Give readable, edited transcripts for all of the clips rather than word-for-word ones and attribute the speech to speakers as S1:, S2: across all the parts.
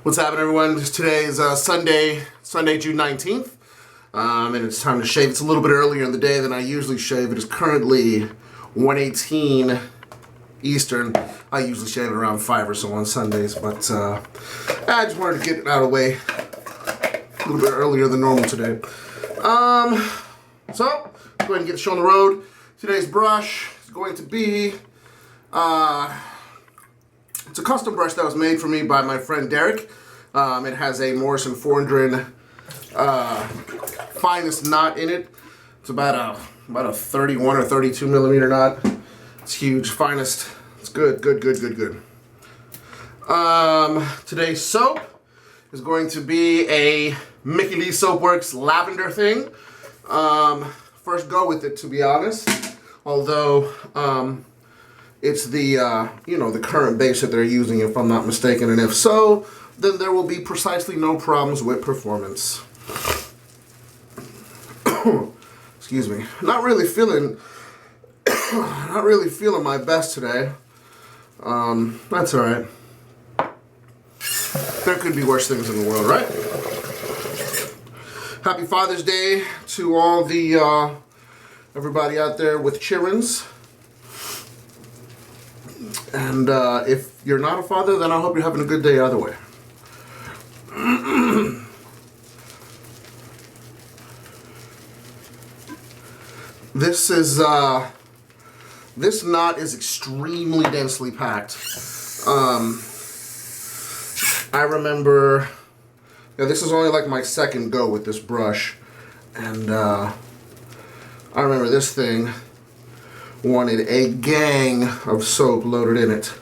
S1: What's happening, everyone? Today is Sunday, June 19th, and it's time to shave. It's a little bit earlier in the day than I usually shave. It is currently 1:18 Eastern. I usually shave at around 5 or so on Sundays, but I just wanted to get it out of the way a little bit earlier than normal today. So, let's go ahead and get the show on the road. Today's brush is going to be, it's a custom brush that was made for me by my friend Derek. It has a Morrison forndran finest knot in it. It's about a 31 or 32 millimeter knot. It's huge, finest. It's good. Today's soap is going to be a Mickey Lee Soapworks lavender thing. First go with it, to be honest. Although it's the the current base that they're using, if I'm not mistaken, and if so, then there will be precisely no problems with performance. Excuse me. Not really feeling my best today. That's all right. There could be worse things in the world, right? Happy Father's Day to all the everybody out there with childrens. And if you're not a father, then I hope you're having a good day either way. This knot is extremely densely packed. I remember, this is only like my second go with this brush, and I remember this thing wanted a gang of soap loaded in it.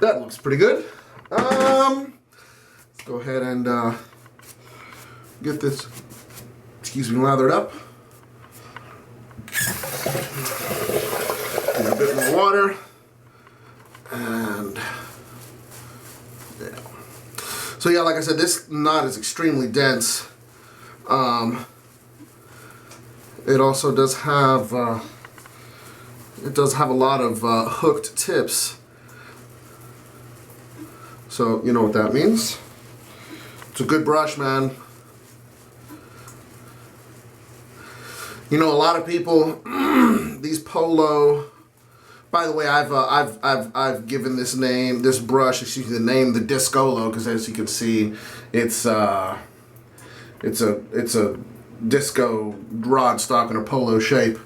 S1: That looks pretty good. Let's go ahead and get this, lathered up. Get a bit more water. And yeah. So yeah, like I said, this knot is extremely dense. It also does have a lot of hooked tips. So you know what that means. It's a good brush, man. You know, a lot of people these Polo. By the way, I've given this brush, the name, the discolo, because as you can see, it's a disco rod stock in a polo shape.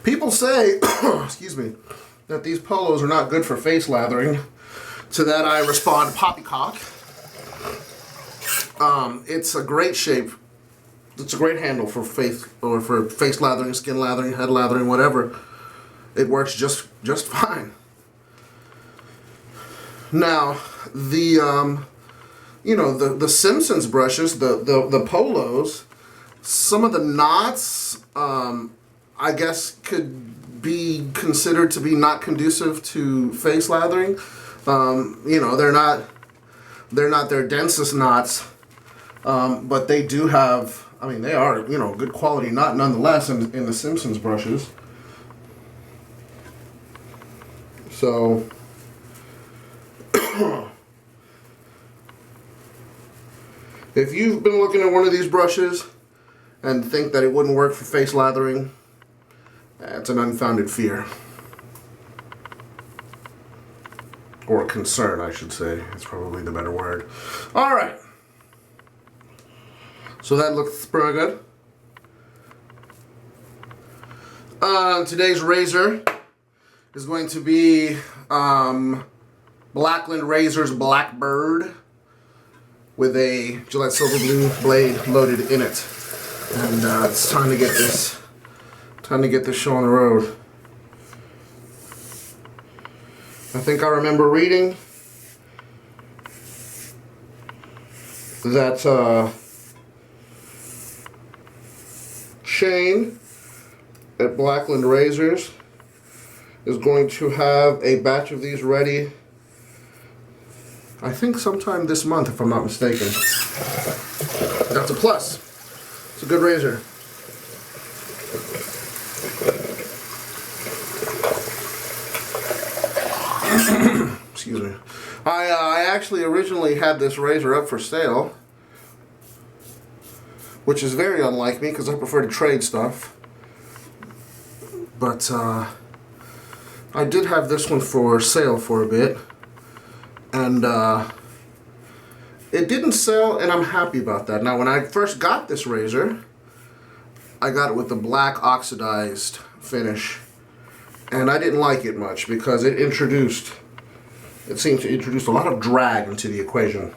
S1: People say, excuse me, that these polos are not good for face lathering. To that I respond, poppycock. It's a great shape. It's a great handle for face lathering, skin lathering, head lathering, whatever. It works just fine. Now, the Simpsons brushes, the Polos, some of the knots, I guess could be considered to be not conducive to face lathering. They're not their densest knots, but they do have, they are, good quality knot nonetheless in the Simpsons brushes. So, if you've been looking at one of these brushes and think that it wouldn't work for face lathering, that's an unfounded fear. Or concern, I should say. It's probably the better word. Alright. So that looks pretty good. Today's razor is going to be Blackland Razor's Blackbird with a Gillette silver blue blade loaded in it. And it's time to get this show on the road. I think I remember reading that Shane at Blackland Razors is going to have a batch of these ready, I think sometime this month, if I'm not mistaken. That's a plus. It's a good razor. excuse me. I actually originally had this razor up for sale, which is very unlike me because I prefer to trade stuff. But I did have this one for sale for a bit, and it didn't sell, and I'm happy about that. Now, when I first got this razor, I got it with the black oxidized finish, and I didn't like it much because it seemed to introduce a lot of drag into the equation.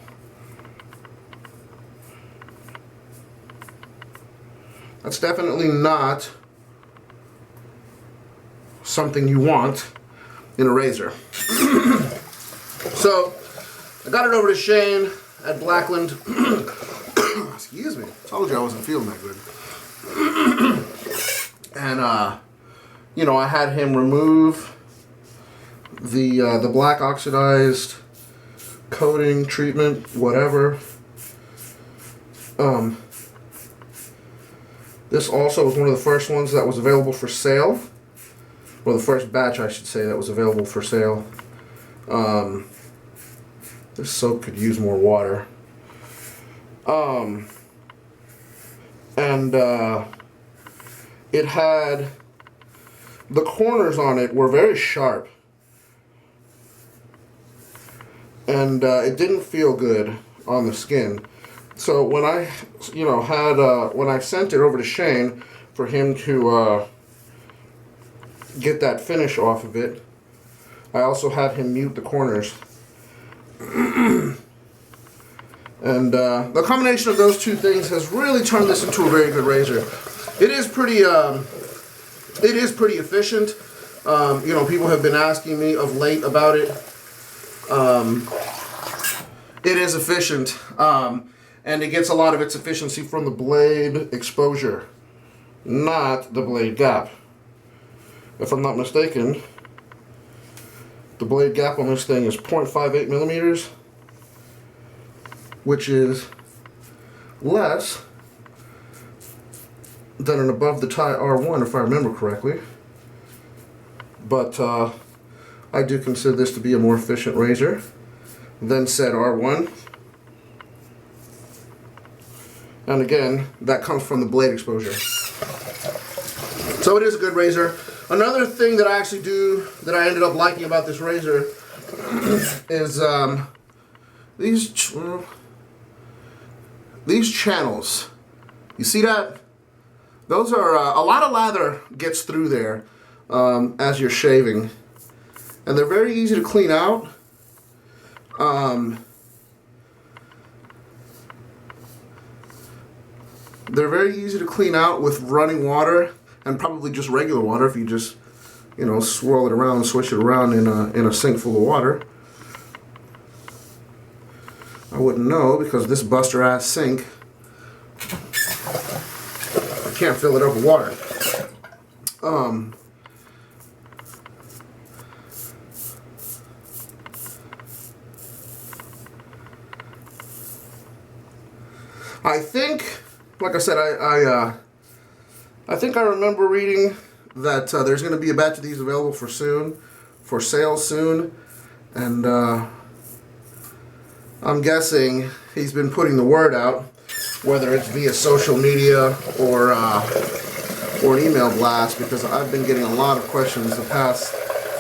S1: That's definitely not something you want in a razor. So, I got it over to Shane at Blackland. Excuse me. Told you I wasn't feeling that good. And, you know, I had him remove the black oxidized coating, treatment, whatever. This also was one of the first ones that was available for sale. Well, the first batch, I should say, that was available for sale. This soap could use more water. It had, the corners on it were very sharp. And it didn't feel good on the skin. So when I, you know, when I sent it over to Shane for him to get that finish off of it, I also had him mute the corners. And the combination of those two things has really turned this into a very good razor. It is pretty efficient. You know, people have been asking me of late about it. It is efficient, and it gets a lot of its efficiency from the blade exposure, not the blade gap. If I'm not mistaken, the blade gap on this thing is 0.58 millimeters, which is less than an above the tie R1, if I remember correctly. But I do consider this to be a more efficient razor than said R1. And again, that comes from the blade exposure. So it is a good razor. Another thing that I actually do, that I ended up liking about this razor, is these channels. You see that? Those are, a lot of lather gets through there as you're shaving. And they're very easy to clean out. They're very easy to clean out with running water, and probably just regular water if you just, you know, swirl it around, swish it around in a sink full of water. I wouldn't know because this buster ass sink, I can't fill it up with water. I think, like I said, I think I remember reading that there's going to be a batch of these available for sale soon, and I'm guessing he's been putting the word out, whether it's via social media or an email blast, because I've been getting a lot of questions the past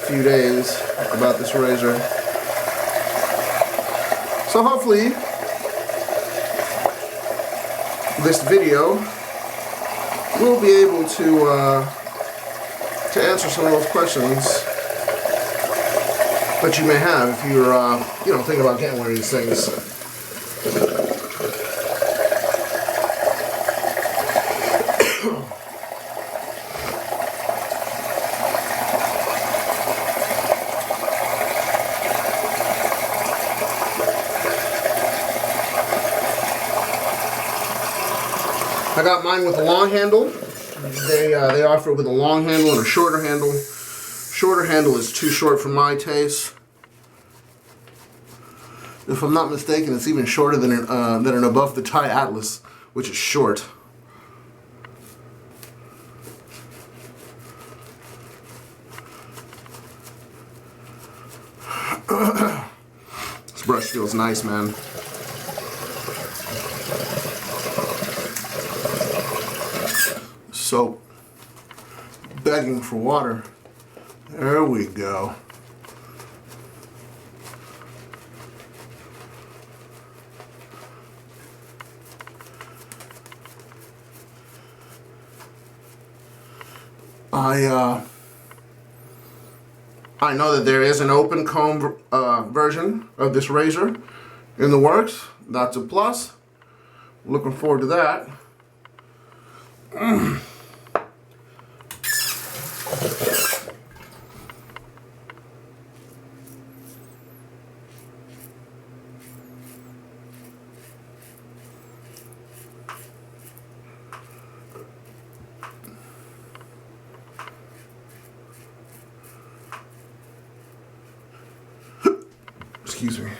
S1: few days about this razor. So hopefully this video will be able to answer some of those questions that you may have if you're you know, thinking about getting one of these things. I got mine with a long handle. They offer it with a long handle and a shorter handle. Shorter handle is too short for my taste. If I'm not mistaken, it's even shorter than an above the tie Atlas, which is short. brush feels nice, man. Soap. Begging for water. There we go. I know that there is an open comb version of this razor in the works. That's a plus. Looking forward to that. Excuse me.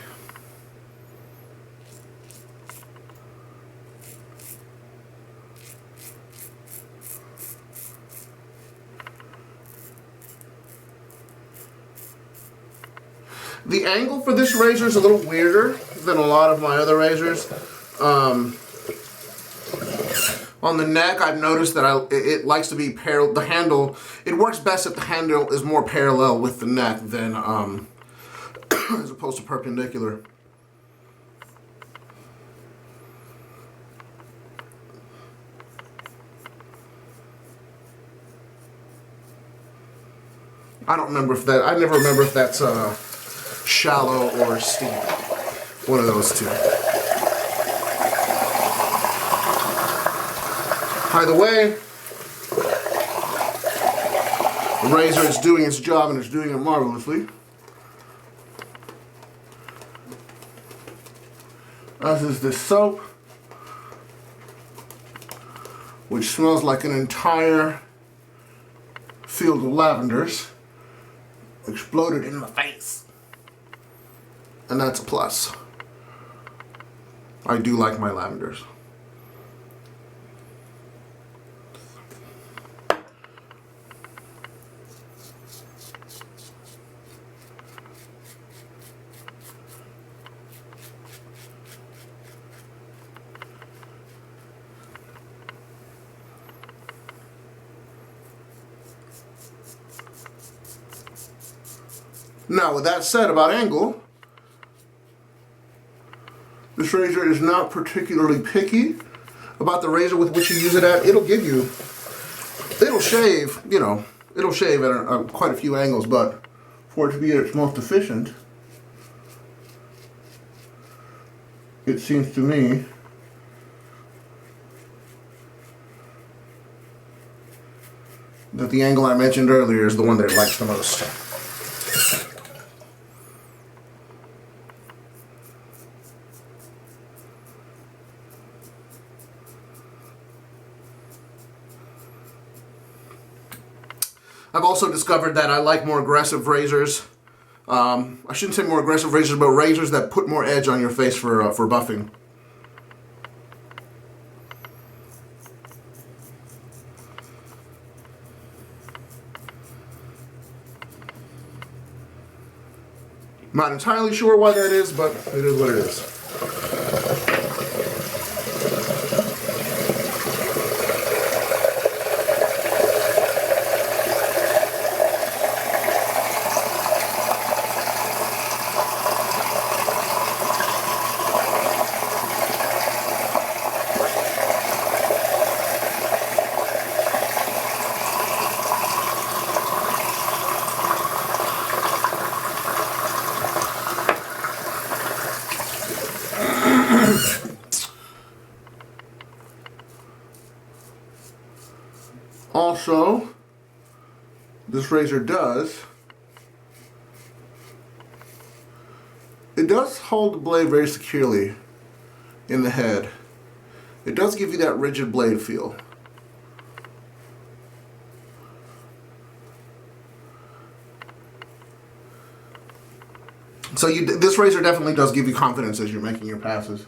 S1: The angle for this razor is a little weirder than a lot of my other razors. On the neck, I've noticed that it likes to be parallel. The handle, it works best if the handle is more parallel with the neck than as opposed to perpendicular. I don't remember if that. I never remember if that's shallow or steep. One of those two. Either way, the razor is doing its job and it's doing it marvelously. As is this soap, which smells like an entire field of lavenders exploded in my face. And that's a plus. I do like my lavenders. Now, with that said about angle, this razor is not particularly picky about the razor with which you use it at. It'll shave, you know, it'll shave at quite a few angles, but for it to be at its most efficient, it seems to me that the angle I mentioned earlier is the one that it likes the most. I've also discovered that I like more aggressive razors. I shouldn't say more aggressive razors, but razors that put more edge on your face for buffing. Not entirely sure why that is, but it is what it is. Also, this razor does hold the blade very securely in the head. It does give you that rigid blade feel. So this razor definitely does give you confidence as you're making your passes.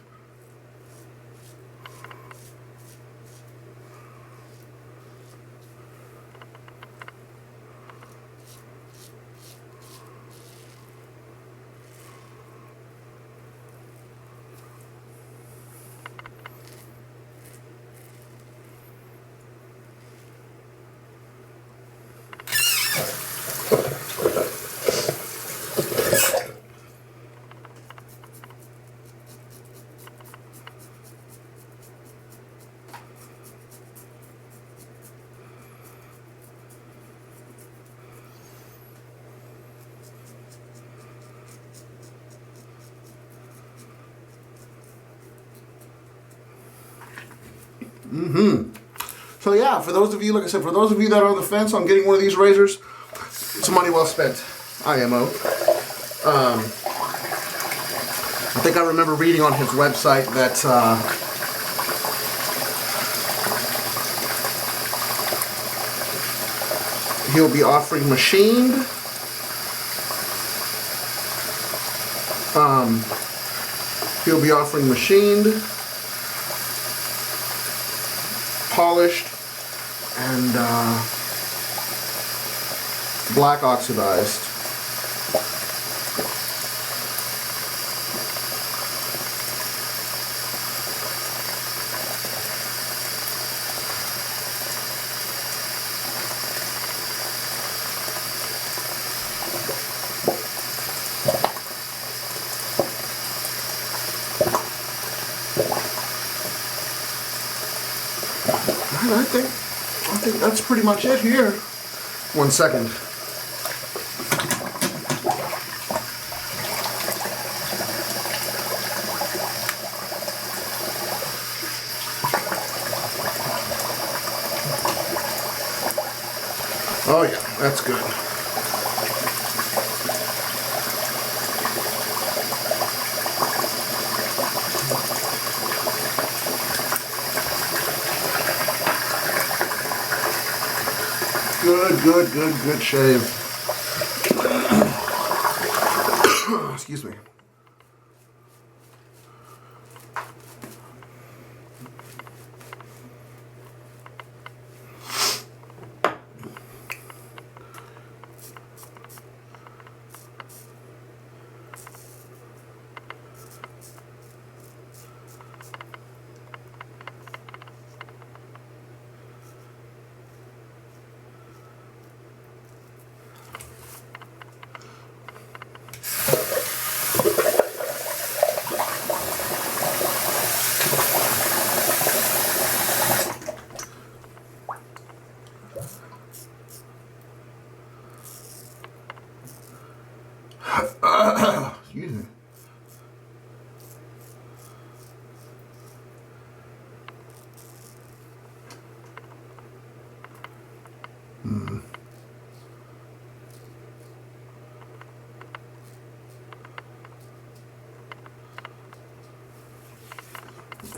S1: So yeah, for those of you, like I said, for those of you that are on the fence on getting one of these razors, it's money well spent. IMO. I think I remember reading on his website that he'll be offering machined, polished, and black oxidized. I think that's pretty much it here. One second. Oh yeah, that's good. Good shave. Excuse me. Excuse me.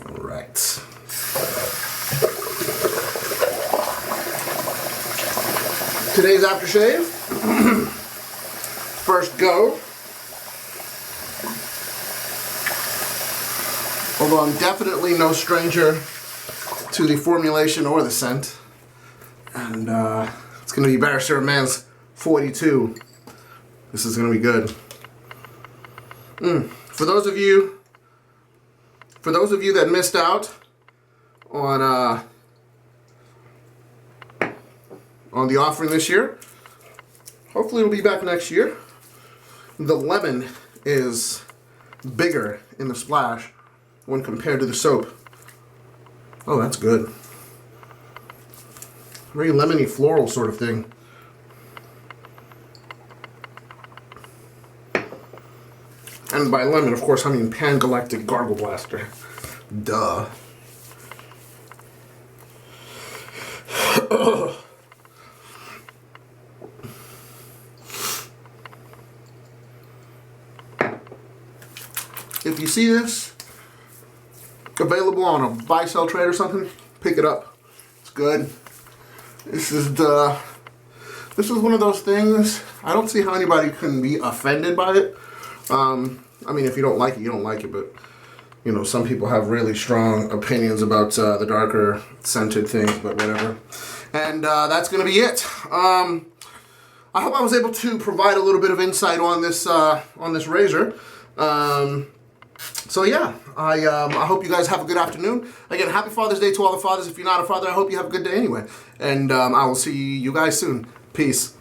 S1: All right. Today's aftershave. First go. Although I'm definitely no stranger to the formulation or the scent. And it's going to be Barrister Mann's 42. This is going to be good. For those of you that missed out on the offering this year, hopefully it'll be back next year. The lemon is bigger in the splash when compared to the soap. Oh, that's good. Very lemony floral sort of thing. And by lemon, of course, I mean Pan-Galactic Gargle Blaster. Duh. If you see this available on a buy-sell trade or something, pick it up. It's good. This is one of those things. I don't see how anybody can be offended by it. I mean, if you don't like it, you don't like it. But you know, some people have really strong opinions about the darker scented things. But whatever. And that's gonna be it. I hope I was able to provide a little bit of insight on this razor. So yeah, I hope you guys have a good afternoon. Again, happy Father's Day to all the fathers. If you're not a father, I hope you have a good day anyway. And I will see you guys soon. Peace.